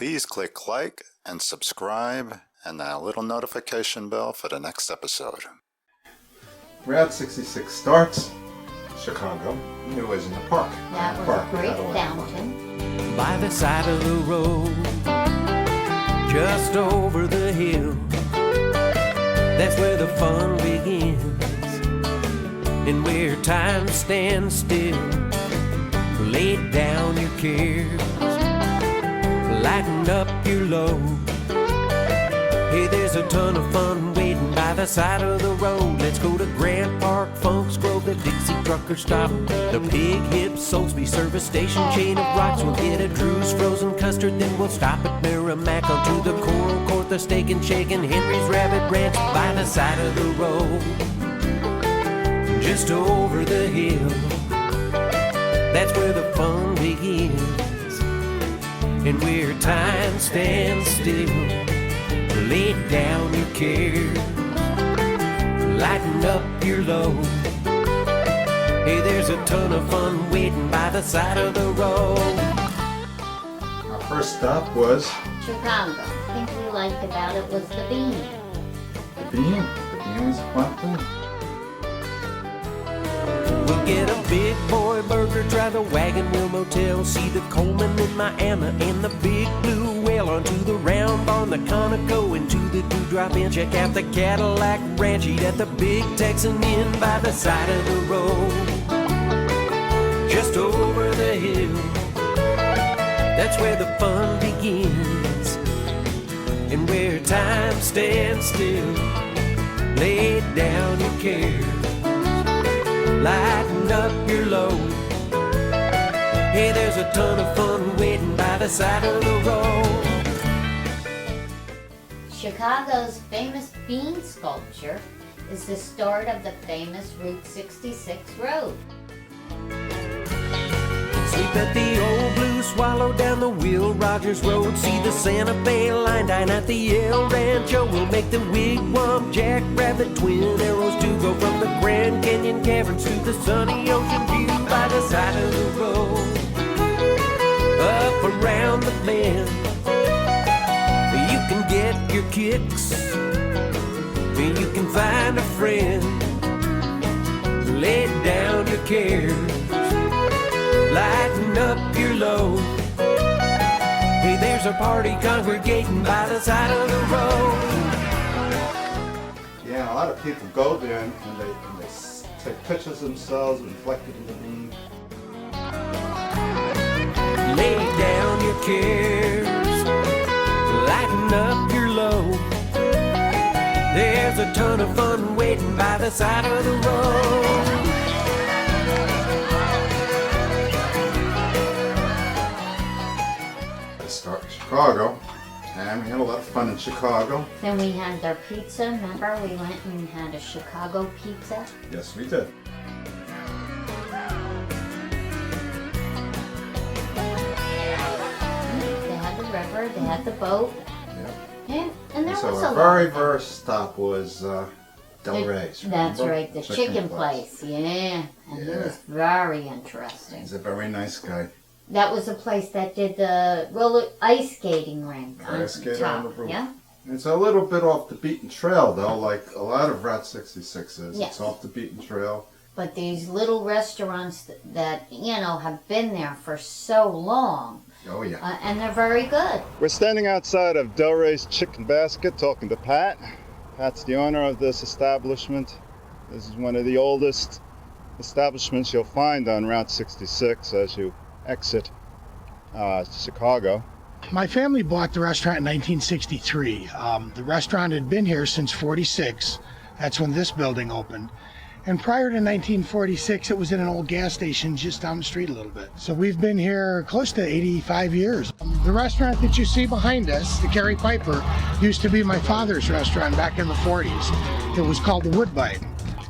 Please click like and subscribe and that little notification bell for the next episode. Route 66 starts Chicago. It was in the park. That was a great fountain. By the side of the road, just over the hill, that's where the fun begins, and where time stands still. Lay down your cares, lighten up your load. Hey, there's a ton of fun waiting by the side of the road. Let's go to Grant Park, Funk's Grove, the Dixie Trucker Stop, the Pig Hip, Soulsby Service Station, Chain of Rocks. We'll get a Drew's Frozen Custard, then we'll stop at Merrimack, onto the Coral Court, the Steak and Shake, and Henry's Rabbit Ranch by the side of the road, just over the hill. That's where the fun begins, and where time stands still. Lay down your cares, lighten up your load. Hey, there's a ton of fun waiting by the side of the road. Our first stop was Chicago. The thing we liked about it was the bean. the Bean. The Bean was a fun thing. We'll get a big boy burger, try the Wagon Wheel Motel, see the Coleman in Miami and the Big Blue Whale, onto the Round Barn, the Conoco, into the Dewdrop Inn. Check out the Cadillac Ranch, eat at the Big Texan Inn by the side of the road, just over the hill. That's where the fun begins, and where time stands still. Lay down your cares, lighten up your load. Hey, there's a ton of fun waiting by the side of the road. Chicago's famous bean sculpture is the start of the famous Route 66 road. Sleep at the Old Blue Swallow down the Will Rogers Road. See the Santa Fe line, dine at the El Rancho. We'll make the Wigwam, Jackrabbit, Twin Arrows to go from the Grand Canyon Caverns to the sunny ocean view by the side of the road. Up around the bend, you can get your kicks, you can find a friend. Lay down your cares, lighten up your load. Hey, there's a party congregating by the side of the road. Yeah, a lot of people go there and they take pictures of themselves reflected in the bean. Lay down your cares, lighten up your load. There's a ton of fun waiting by the side of the road. Start in Chicago, and we had a lot of fun in Chicago. Then we had their pizza. Remember, we went and had a Chicago pizza. Yes, we did. They had the river, they had the boat. Yep. Yeah, and there So was a our lot very of fun. first stop was Del Rey's. That's remember? right, the chicken place. Yeah, and he Yeah. was very interesting. He's a very nice guy. That was a place that did the roller ice skating rink on Ice skating top. on the roof. Yeah, It's a little bit off the beaten trail, though, like a lot of Route 66 is. Yes. It's off the beaten trail. but these little restaurants that have been there for so long, Oh, yeah. and they're very good. We're standing outside of Del Rey's Chicken Basket talking to Pat. Pat's the owner of this establishment. This is one of the oldest establishments you'll find on Route 66 as you exit Chicago. My family bought the restaurant in 1963. The restaurant had been here since 46. That's when this building opened. And prior to 1946, it was in an old gas station just down the street a little bit. So we've been here close to 85 years. The restaurant that you see behind us, the Carrie Piper, used to be my father's restaurant back in the 40s. It was called the Woodbite.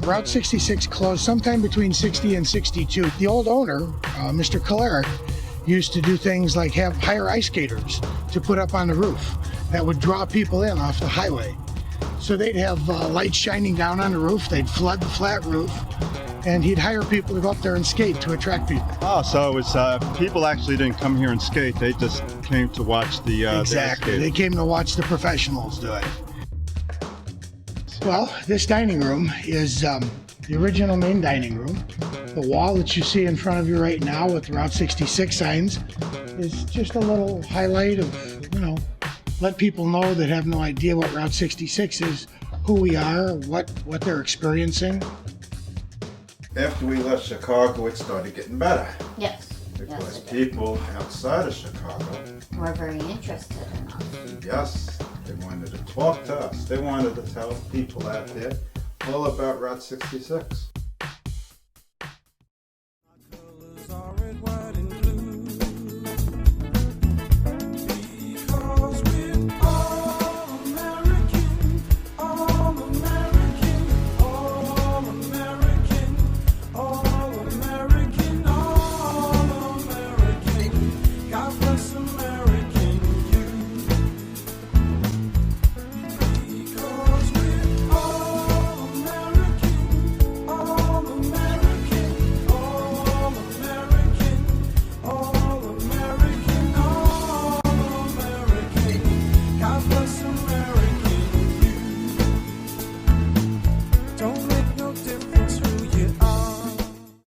Route 66 closed sometime between 60 and 62. The old owner, Mr. Kalarick, used to do things like hire ice skaters to put up on the roof that would draw people in off the highway. So they'd have lights shining down on the roof, they'd flood the flat roof, and he'd hire people to go up there and skate to attract people. Oh, so it was people actually didn't come here and skate; they just came to watch the Exactly. ice They skating. came to watch the professionals do it. Well, this dining room is the original main dining room. The wall that you see in front of you right now with Route 66 signs is just a little highlight of, let people know that have no idea what Route 66 is, who we are, what they're experiencing. After we left Chicago, it started getting better Yes. because Yes, it people outside of Chicago, is. We're very interested in us. yes, they wanted to talk to us. They wanted to tell people out there all about Route 66.